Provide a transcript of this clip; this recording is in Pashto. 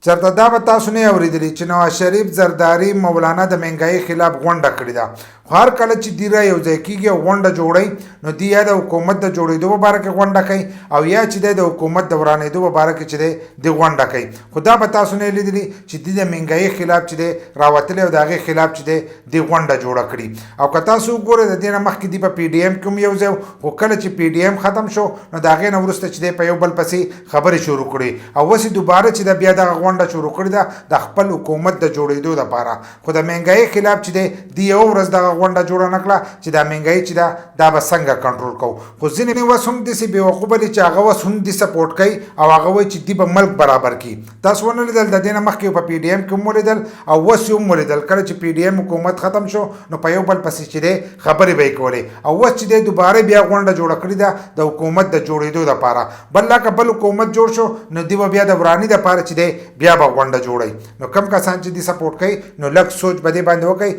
چرته دا به تاسو نه اورېدلي چې نواز شریف زرداری مولانا د مهنګایي خلاف غونډه کړې ده. خو هر کله چې دی را یو ځای کېږي او غونډه جوړوي نو دی یا د حکومت د جوړېدو په باره کې غونډه کوي او یا چې دی د حکومت د ورانېدو په باره کې چې دی د غونډه کوي. خو دا به تاسو نه لیدلي چې دی د مهنګایي خلاف چې دی راوتلی او د هغې خلاف چې دی د غونډه جوړه کړي. او که تاسو وګورئ د دې نه مخکې دی په پی ډي ایم کې هم یو ځای خو کله چې پی ډي ایم ختم شو نو د هغې نه وروسته چې دی په یو بل پسې خبرې شروع کړي او اوس یې دوباره چې د بیا دغه غونډه شروع کړې ده د خپل حکومت د جوړېدو دپاره. خو د مهنګایي خلاف چې دی یو ورځ دغه غونډه جوړه نه کړه چې دا مهنګایي چې ده دا به څنګه کنټرول کوو. خو ځینې اوس هم داسې بېوقوفه دي چې هغه اوس هم دې سپورټ کوي او هغه وایي چې دی به ملک برابر کړي. تاسو ونه لیدل د دې نه مخکې په پی ډي ایم کې هم ولیدل او اوس یې هم ولیدل کله چې پی ډي ایم حکومت ختم شو نو په یو بل پسې چې دی خبرې به یې کولې او اوس چې دی دوباره بیا غونډه جوړه کړې ده د حکومت د جوړېدو دپاره. بل لا که بل حکومت جوړ شو نو دی به بیا د وراني دپاره چې دی بیا به غونډه جوړوي. نو کم کسان چې دی سپورټ کوي نو لږ سوچ به دې باندې وکړئ